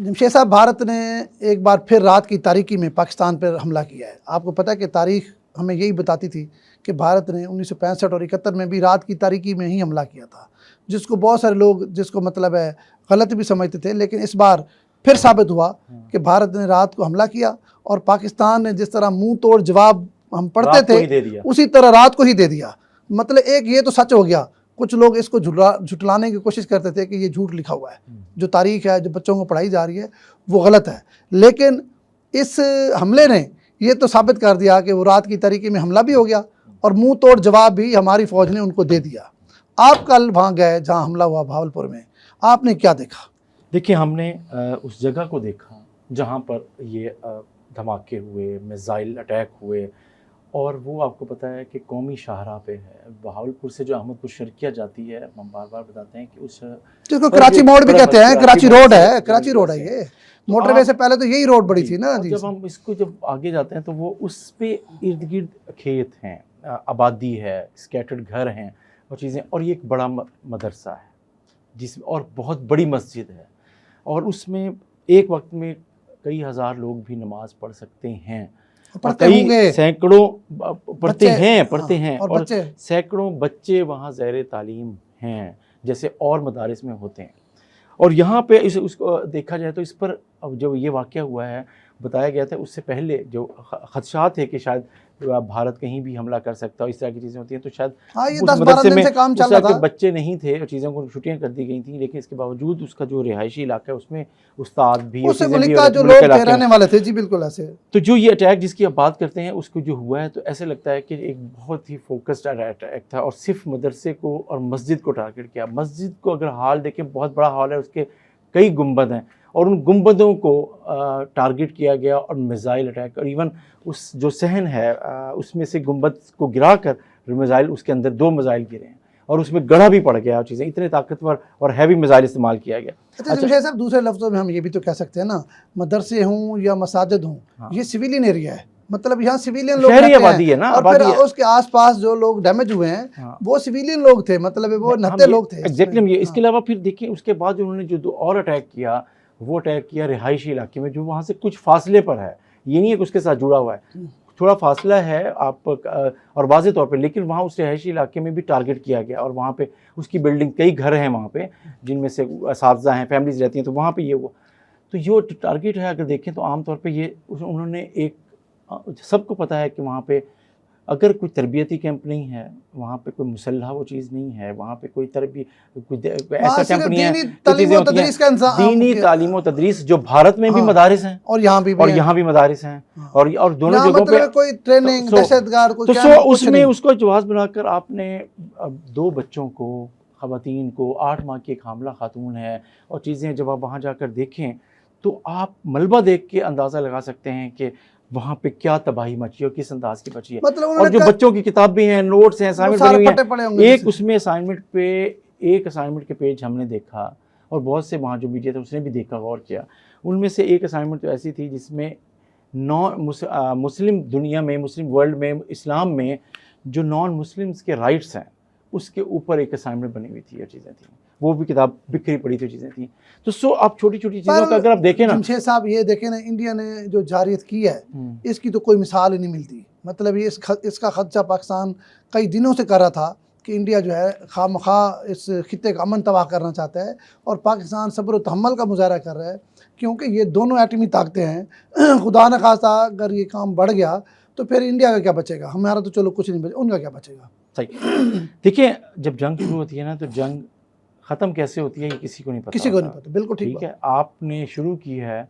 جمشید صاحب، بھارت نے ایک بار پھر رات کی تاریکی میں پاکستان پر حملہ کیا ہے. آپ کو پتہ ہے کہ تاریخ ہمیں یہی بتاتی تھی کہ بھارت نے 1965 اور 71 میں بھی رات کی تاریکی میں ہی حملہ کیا تھا، جس کو بہت سارے لوگ جس کو مطلب ہے غلط بھی سمجھتے تھے. لیکن اس بار پھر ثابت ہوا کہ بھارت نے رات کو حملہ کیا، اور پاکستان نے جس طرح منہ توڑ جواب ہم پڑھتے تھے اسی طرح رات کو ہی دے دیا. مطلب ایک یہ تو سچ ہو گیا. کچھ لوگ اس کو جھٹلانے کی کوشش کرتے تھے کہ یہ جھوٹ لکھا ہوا ہے، جو تاریخ ہے جو بچوں کو پڑھائی جا رہی ہے وہ غلط ہے. لیکن اس حملے نے یہ تو ثابت کر دیا کہ وہ رات کی تاریکی میں حملہ بھی ہو گیا، اور منہ توڑ جواب بھی ہماری فوج نے ان کو دے دیا. آپ کل وہاں گئے جہاں حملہ ہوا بھاولپور میں، آپ نے کیا دیکھا؟ دیکھیں، ہم نے اس جگہ کو دیکھا جہاں پر یہ دھماکے ہوئے، میزائل اٹیک ہوئے، اور وہ آپ کو پتہ ہے کہ قومی شاہراہ پہ ہے. بہاولپور سے جو احمد پور شرقیہ جاتی ہے، ہم بار بار بتاتے ہیں کہ اس جس کو کراچی موڑ بھی کہتے ہیں، کراچی روڈ ہے، کراچی روڈ ہے. یہ موٹر وے سے پہلے تو یہی روڈ بڑی تھی نا. جب ہم اس کو جب آگے جاتے ہیں تو وہ اس پہ ارد گرد کھیت ہیں، آبادی ہے، اسکیٹرڈ گھر ہیں اور چیزیں، اور یہ ایک بڑا مدرسہ ہے جس اور بہت بڑی مسجد ہے، اور اس میں ایک وقت میں کئی ہزار لوگ بھی نماز پڑھ سکتے ہیں، اور کئی سینکڑوں پڑھتے ہیں اور سینکڑوں بچے وہاں زیر تعلیم ہیں جیسے اور مدارس میں ہوتے ہیں. اور یہاں پہ اس کو دیکھا جائے تو اس پر جو یہ واقعہ ہوا ہے بتایا گیا تھا اس سے پہلے جو خدشات تھے کہ شاید بھارت کہیں بھی حملہ کر سکتا ہے، اس طرح کی چیزیں ہوتی ہیں. تو شاید اس مدرسے میں اس طرح کے بچے نہیں تھے اور چیزوں کو چھٹیاں کر دی گئی تھیں، لیکن اس کے باوجود اس کا جو رہائشی علاقہ ہے اس میں استاد بھی جو لوگ رہنے والے تھے. جی بالکل ایسے. تو جو یہ اٹیک جس کی آپ بات کرتے ہیں اس کو جو ہوا ہے تو ایسے لگتا ہے کہ ایک بہت ہی فوکسڈ اٹیک تھا، اور صرف مدرسے کو اور مسجد کو ٹارگٹ کیا. مسجد کو اگر حال دیکھیں، بہت بڑا حال ہے، اس کے کئی گنبد ہیں، اور ان گنبدوں کو ٹارگٹ کیا گیا اور میزائل اٹیک، اور ایون اس جو صحن ہے اس میں سے گنبد کو گرا کر میزائل، اس کے اندر 2 میزائل گرے ہیں اور اس میں گڑھا بھی پڑ گیا اور چیزیں، اتنے طاقتور اور ہیوی میزائل استعمال کیا گیا. اچھا جمشید صاحب، دوسرے لفظوں میں ہم یہ بھی تو کہہ سکتے ہیں نا، مدرسے ہوں یا مساجد ہوں، یہ سویلین ایریا ہے. مطلب یہاں سویلین لوگ شہری آبادی ہے نا، اور پھر اس کے آس پاس جو لوگ ڈیمیج ہوئے ہیں وہ سویلین لوگ تھے، مطلب وہ نہتے لوگ تھے. ایگزیکٹلی. اس کے علاوہ پھر دیکھیں اس کے بعد انہوں نے جو اور اٹیک کیا، وہ اٹیک کیا رہائشی علاقے میں جو وہاں سے کچھ فاصلے پر ہے. یہ نہیں ہے کہ اس کے ساتھ جڑا ہوا ہے، تھوڑا فاصلہ ہے آپ اور واضح طور پہ، لیکن وہاں اس رہائشی علاقے میں بھی ٹارگٹ کیا گیا، اور وہاں پہ اس کی بلڈنگ، کئی گھر ہیں وہاں پہ جن میں سے اساتذہ ہیں، فیملیز رہتی ہیں، تو وہاں پہ یہ وہ تو یہ ٹارگٹ ہے. اگر دیکھیں تو عام طور پہ یہ انہوں نے ایک، سب کو پتہ ہے کہ وہاں پہ اگر کوئی تربیتی کیمپ نہیں ہے، وہاں پہ کوئی مسلح وہ چیز نہیں ہے، وہاں پہ کوئی ایسا کیمپ نہیں ہے. دینی تعلیم و تدریس جو بھارت میں بھی مدارس ہیں اور یہاں بھی مدارس ہیں، اور دونوں جگہوں پہ کوئی ٹریننگ دہشتگرد تو اس میں اس کو جواز بنا کر آپ نے 2 بچوں کو، خواتین کو، 8 ماہ کی ایک حاملہ خاتون ہے اور چیزیں، جب آپ وہاں جا کر دیکھیں تو آپ ملبہ دیکھ کے اندازہ لگا سکتے ہیں کہ وہاں پہ کیا تباہی مچی اور کس انداز کی بچی ہے. اور جو بچوں کی کتاب بھی ہیں، نوٹس ہیں، اسائنمنٹ بنی ہوئی ہیں، اس میں اسائنمنٹ پہ ایک اسائنمنٹ کے پیج ہم نے دیکھا، اور بہت سے وہاں جو میڈیا تھا اس نے بھی دیکھا، غور کیا. ان میں سے ایک اسائنمنٹ تو ایسی تھی جس میں مسلم دنیا میں، مسلم ورلڈ میں، اسلام میں جو نان مسلمس کے رائٹس ہیں اس کے اوپر ایک اسائنمنٹ بنی ہوئی تھی اور چیزیں تھیں. وہ بھی کتاب بکھری پڑی تھی، چیزیں تھیں. تو آپ چھوٹی چھوٹی چیزوں کا اگر آپ دیکھیں نا، جمشید صاحب یہ دیکھیں نا، انڈیا نے جو جارحیت کی ہے اس کی تو کوئی مثال ہی نہیں ملتی. مطلب یہ اس کا خدشہ پاکستان کئی دنوں سے کر رہا تھا کہ انڈیا جو ہے خواہ مخواہ اس خطے کا امن تباہ کرنا چاہتا ہے، اور پاکستان صبر و تحمل کا مظاہرہ کر رہا ہے، کیونکہ یہ دونوں ایٹمی طاقتیں ہیں. خدا نہ خواستہ اگر یہ کام بڑھ گیا تو پھر انڈیا کا کیا بچے گا؟ ہمارا تو چلو کچھ نہیں بچے، ان کا کیا بچے گا؟ صحیح. دیکھیں، جب جنگ شروع ہوتی ہے نا تو جنگ ختم کیسے ہوتی ہے یہ کسی کو نہیں پتہ. کسی کو نہیں پتہ. بالکل ٹھیک ہے. آپ نے شروع کی ہے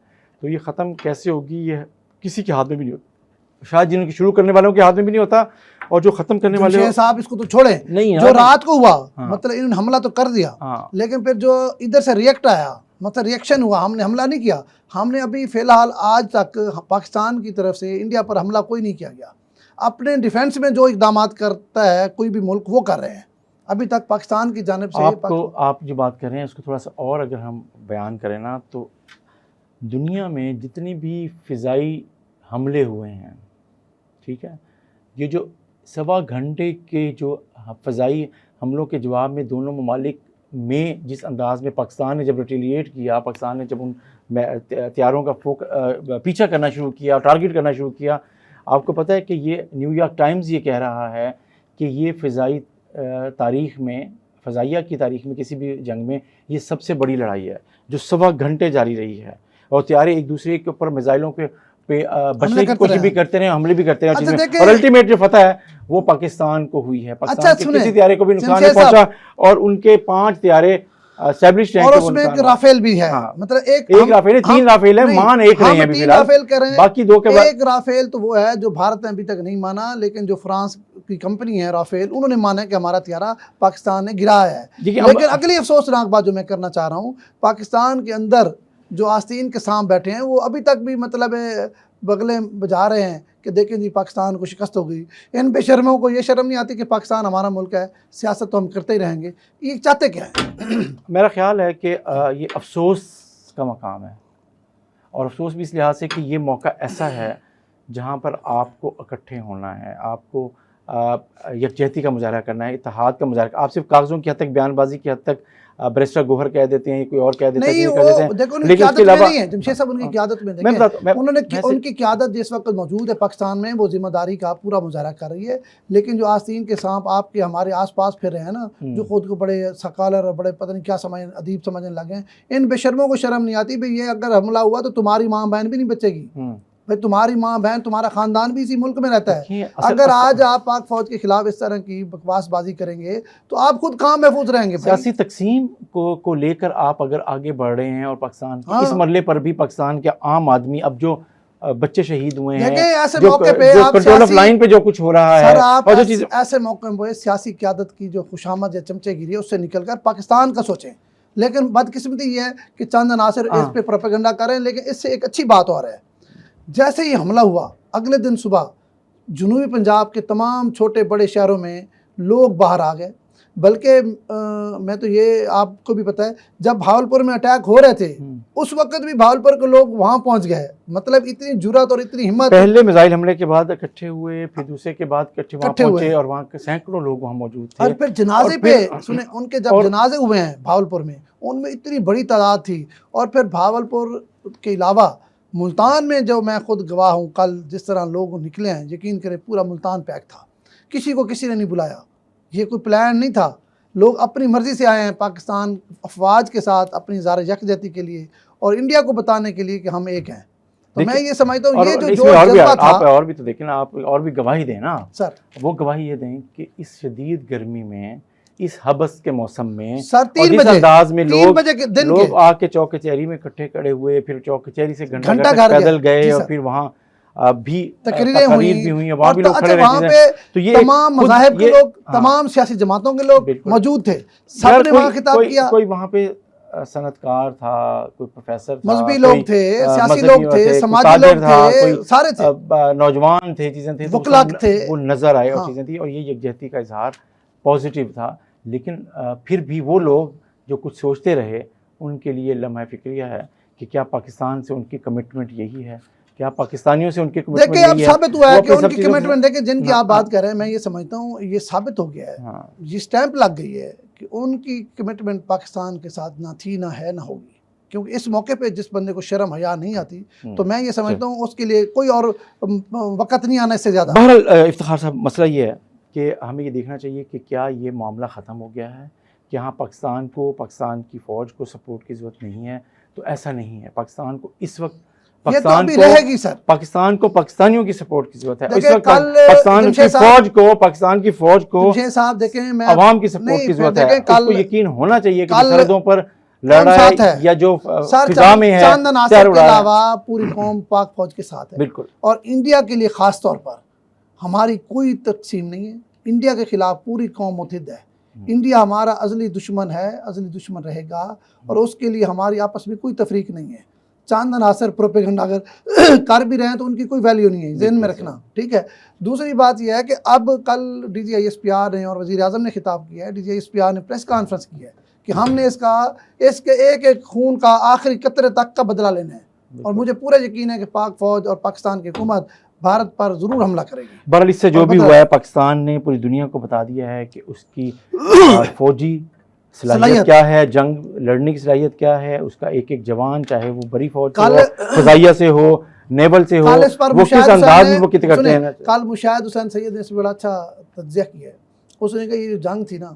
تو یہ ختم کیسے ہوگی یہ کسی کے ہاتھ میں بھی نہیں ہوتا. شاید جن کے شروع کرنے والوں کے ہاتھ میں بھی نہیں ہوتا، اور جو ختم کرنے والے صاحب اس کو تو چھوڑیں. نہیں، جو رات کو ہوا مطلب انہوں نے حملہ تو کر دیا، لیکن پھر جو ادھر سے ریئیکٹ آیا، مطلب ریئیکشن ہوا، ہم نے حملہ نہیں کیا. ہم نے ابھی فی الحال آج تک پاکستان کی طرف سے انڈیا پر حملہ کوئی نہیں کیا گیا. اپنے ڈیفینس میں جو اقدامات کرتا ہے کوئی بھی ملک وہ کر رہے ہیں. ابھی تک پاکستان کی جانب سے آپ جو بات کر رہے ہیں اس کو تھوڑا سا اور اگر ہم بیان کریں نا، تو دنیا میں جتنی بھی فضائی حملے ہوئے ہیں، ٹھیک ہے، یہ جو 1.25 گھنٹے کے جو فضائی حملوں کے جواب میں دونوں ممالک میں جس انداز میں پاکستان نے جب ریٹیلیٹ کیا، پاکستان نے جب ان طیاروں کا پیچھا کرنا شروع کیا، ٹارگٹ کرنا شروع کیا. آپ کو پتہ ہے کہ یہ نیو یارک ٹائمز یہ کہہ رہا ہے کہ یہ فضائی تاریخ میں، فضائیہ کی تاریخ میں کسی بھی جنگ میں یہ سب سے بڑی لڑائی ہے جو 7 گھنٹے جاری رہی ہے، اور طیارے ایک دوسرے کے اوپر میزائلوں پہ بچنے کی کوشش بھی کرتے رہے، حملے بھی کرتے رہے، اور الٹیمیٹ جو فتح ہے وہ پاکستان کو ہوئی ہے. پاکستان کے کسی طیارے کو بھی نقصان نہیں پہنچا، اور ان کے 5 طیارے اسٹیبلشڈ ہیں. اور اس میں ایک رافیل بھی ہے، مطلب ایک رافیل ہے، 3 رافیل ہے، مان 1 رہے ہیں ابھی فی الحال، باقی 2 کے بعد. ایک رافیل تو وہ ہے جو بھارت نے ابھی تک نہیں مانا، لیکن جو فرانس کی کمپنی ہے رافیل، انہوں نے مانا کہ ہمارا طیارہ پاکستان نے گرایا ہے. لیکن اگلی افسوسناک بات جو میں کرنا چاہ رہا ہوں، پاکستان کے اندر جو آستین کے سام بیٹھے ہیں وہ ابھی تک بھی مطلب بغلیں بجا رہے ہیں کہ دیکھیں جی پاکستان کو شکست ہو گئی. ان بے شرموں کو یہ شرم نہیں آتی کہ پاکستان ہمارا ملک ہے، سیاست تو ہم کرتے ہی رہیں گے. یہ چاہتے کیا ہیں؟ میرا خیال ہے کہ یہ افسوس کا مقام ہے، اور افسوس بھی اس لحاظ سے کہ یہ موقع ایسا ہے جہاں پر آپ کو اکٹھے ہونا ہے، آپ کو یکجہتی کا مظاہرہ کرنا ہے، اتحاد کا مظاہرہ. آپ صرف کاغذوں کی حد تک، بیان بازی کی حد تک بیرسٹر گوہر کہہ دیتے ہیں، کوئی اور کہہ دیتا ہے، دیکھو ان کی قیادت میں نہیں ہے، جمشید صاحب ان کی قیادت میں دیکھیں، انہوں نے ان کی قیادت جس وقت موجود ہے پاکستان میں، وہ ذمہ داری کا پورا مظاہرہ کر رہی ہے. لیکن جو آستین کے سانپ آپ کے ہمارے آس پاس پھر رہے ہیں نا، جو خود کو بڑے سکالر اور بڑے پتہ نہیں کیا ادیب سمجھنے لگے ہیں، ان بے شرموں کو شرم نہیں آتی بھئی یہ اگر حملہ ہوا تو تمہاری ماں بہن بھی نہیں بچے گی، بھائی تمہاری ماں بہن، تمہارا خاندان بھی اسی ملک میں رہتا ہے. اگر آج آپ پاک فوج کے خلاف اس طرح کی بکواس بازی کریں گے تو آپ خود کہاں محفوظ رہیں گے. سیاسی تقسیم کو لے کر آپ اگر آگے بڑھ رہے ہیں، اور پاکستان کے اس مرحلے پر بھی پاکستان کے عام آدمی، اب جو بچے شہید ہوئے ہیں، جو کنٹرول آف لائن پہ جو کچھ ہو رہا ہے، اور جو چیز ایسے موقع پہ سیاسی قیادت کی جو خوشامد یا چمچے گیری ہے اس سے نکل کر پاکستان کا سوچیں. لیکن بدقسمتی یہ ہے کہ چند عناصر اس پہ پروپیگنڈا کریں. لیکن اس سے ایک اچھی بات اور ہے، جیسے ہی حملہ ہوا اگلے دن صبح جنوبی پنجاب کے تمام چھوٹے بڑے شہروں میں لوگ باہر آ گئے. بلکہ میں تو یہ آپ کو بھی پتہ ہے جب بھاولپور میں اٹیک ہو رہے تھے اس وقت بھی بھاولپور کے لوگ وہاں پہنچ گئے. مطلب اتنی جرات اور اتنی ہمت. پہلے میزائل حملے کے بعد اکٹھے ہوئے، پھر دوسرے کے بعد اکٹھے وہاں پہنچے، اور وہاں کے سینکڑوں لوگ وہاں موجود تھے. اور پھر جنازے پہ سنیں، ان کے جب جنازے ہوئے ہیں بھاولپور میں، ان میں اتنی بڑی تعداد تھی. اور پھر بھاولپور کے علاوہ ملتان میں جو میں خود گواہ ہوں، کل جس طرح لوگ نکلے ہیں، یقین کریں پورا ملتان پیک تھا، کسی کو کسی نے نہیں بلایا، یہ کوئی پلان نہیں تھا. لوگ اپنی مرضی سے آئے ہیں پاکستان افواج کے ساتھ اپنی ظاہر یکجہتی کے لیے اور انڈیا کو بتانے کے لیے کہ ہم ایک ہیں. تو میں یہ سمجھتا ہوں یہ جو جذبہ تھا. آپ اور بھی تو دیکھیں نا، آپ اور بھی گواہی دیں نا سر. وہ گواہی یہ دیں کہ اس شدید گرمی میں، اس حبس کے موسم میں، سر 3 بجے انداز میں لوگ آ کے چوک کچہری میں اکٹھے کھڑے ہوئے، پھر چوک کچہری سے گھنٹہ پیدل گئے، اور پھر وہاں بھی تقریریں ہوئی، وہاں بھی لوگ کھڑے رہے. تو یہ تمام مذاہب کے لوگ، تمام سیاسی جماعتوں کے لوگ موجود تھے، سب نے وہاں خطاب کیا. کوئی وہاں پہ صنعت کار تھا، کوئی پروفیسر تھا، مذہبی لوگ تھے، سیاسی لوگ تھے، سماجی لوگ تھے، سارے تھے، نوجوان تھے، چیزیں تھے، وکلا تھے، وہ نظر آئے اور چیزیں تھیں. اور یہ یکجہتی کا اظہار پازیٹیو تھا. لیکن پھر بھی وہ لوگ جو کچھ سوچتے رہے، ان کے لیے لمحہ فکریہ ہے کہ کیا پاکستان سے ان کی کمٹمنٹ یہی ہے، کیا پاکستانیوں سے ان کی کمٹمنٹ یہی ہے. دیکھیں اب ثابت ہوا ہے کہ ان کی کمٹمنٹ، دیکھیں جن کی آپ بات کر رہے ہیں، میں یہ سمجھتا ہوں یہ ثابت ہو گیا ہے، یہ سٹیمپ لگ گئی ہے کہ ان کی کمٹمنٹ پاکستان کے ساتھ نہ تھی، نہ ہے، نہ ہوگی. کیونکہ اس موقع پہ جس بندے کو شرم حیا نہیں آتی، تو میں یہ سمجھتا ہوں اس کے لیے کوئی اور وقت نہیں آنا اس سے زیادہ. بہرحال افتخار صاحب، مسئلہ یہ ہے کہ ہمیں یہ دیکھنا چاہیے کہ کیا یہ معاملہ ختم ہو گیا ہے، کہ ہاں پاکستان کو، پاکستان کی فوج کو سپورٹ کی ضرورت نہیں ہے. تو ایسا نہیں ہے. پاکستان کو اس وقت پاکستان کو پاکستانیوں کی سپورٹ کی ضرورت ہے. اس وقت پاکستان کی فوج کو عوام کی سپورٹ کی ضرورت ہے. اس کو یقین ہونا چاہیے کہ سرحدوں پر لڑائی یا جو فضا میں ہے، چاند ناصر کے علاوہ پوری قوم پاک فوج کے ساتھ ہے. بالکل. اور انڈیا کے لیے خاص طور پر ہماری کوئی تقسیم نہیں ہے. انڈیا کے خلاف پوری قوم متحد ہے. انڈیا ہمارا ازلی دشمن ہے، ازلی دشمن رہے گا، اور اس کے لیے ہماری آپس میں کوئی تفریق نہیں ہے. چاند ناصر پروپیگنڈا اگر کر بھی رہے ہیں تو ان کی کوئی ویلیو نہیں ہے، ذہن میں رکھنا. ٹھیک ہے. دوسری بات یہ ہے کہ اب کل D G I S P R نے اور وزیر اعظم نے خطاب کیا ہے، D G I S P R نے پریس کانفرنس کی ہے کہ ہم نے اس کے ایک ایک خون کا آخری قطرے تک کا بدلہ لینا ہے. اور مجھے پورا یقین ہے کہ پاک فوج اور پاکستان کی حکومت بھارت پر ضرور حملہ کرے گی. بہرحال اس سے جو بھی ہوا ہے، پاکستان نے پوری دنیا کو بتا دیا ہے کہ اس کی فوجی صلاحیت کیا ہے، جنگ لڑنے کی صلاحیت کیا ہے، اس کا ایک ایک جوان چاہے وہ بڑی فوج سے ہو، فضائیہ سے ہو، نیول سے ہو، وہ کس انداز میں وہ کت کرتے ہیں. کل مشاہد حسین سید نے اس میں بڑا اچھا تجزیہ کیا ہے. اس نے کہا یہ جو جنگ تھی نا،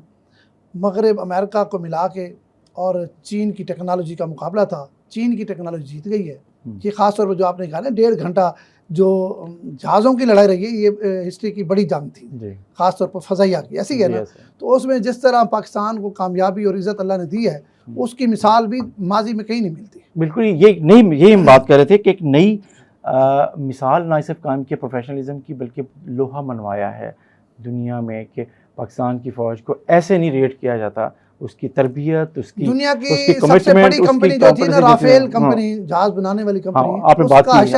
مغرب امریکہ کو ملا کے اور چین کی ٹیکنالوجی کا مقابلہ تھا. چین کی ٹیکنالوجی جیت گئی ہے. یہ خاص طور پر جو آپ نے کہا نا 1.5 گھنٹہ جو جہازوں کی لڑائی رہی ہے، یہ ہسٹری کی بڑی جنگ تھی، خاص طور پر فضائیہ کی. ایسی ہے نا. تو اس میں جس طرح پاکستان کو کامیابی اور عزت اللہ نے دی ہے، اس کی مثال بھی ماضی میں کہیں نہیں ملتی. بالکل یہی ہم بات کر رہے تھے کہ ایک نئی مثال نہ صرف قائم کی پروفیشنلزم کی، بلکہ لوہا منوایا ہے دنیا میں کہ پاکستان کی فوج کو ایسے نہیں ریٹ کیا جاتا. اس کی تربیت، اس کی دنیا کی سب سے بڑی کمپنی جو تھی نا، رافیل کمپنی، جہاز بنانے والی کمپنی، آپ نے بات کی،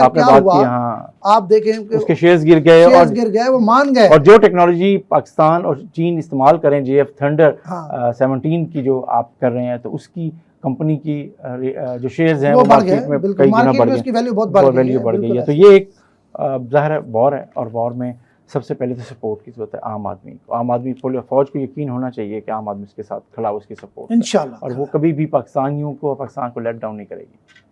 آپ دیکھیں کہ اس کے شیئرز گر گئے، وہ مان گئے. اور جو ٹیکنالوجی پاکستان اور چین استعمال کریں، JF Thunder 17 کی جو آپ کر رہے ہیں، تو اس کی کمپنی کی جو شیئرز ہیں وہ مارکیٹ میں کئی گنا بڑھ گئے، اس کی ویلیو بہت بڑھ گئی ہے. تو یہ ایک ظاہر ہے وار ہے، اور وار میں سب سے پہلے تو سپورٹ کی ضرورت ہے عام آدمی فوج کو یقین ہونا چاہیے کہ عام آدمی اس کے ساتھ کھڑا ہو، اس کی سپورٹ انشاءاللہ، اور وہ کبھی بھی پاکستان کو لیٹ ڈاؤن نہیں کرے گی.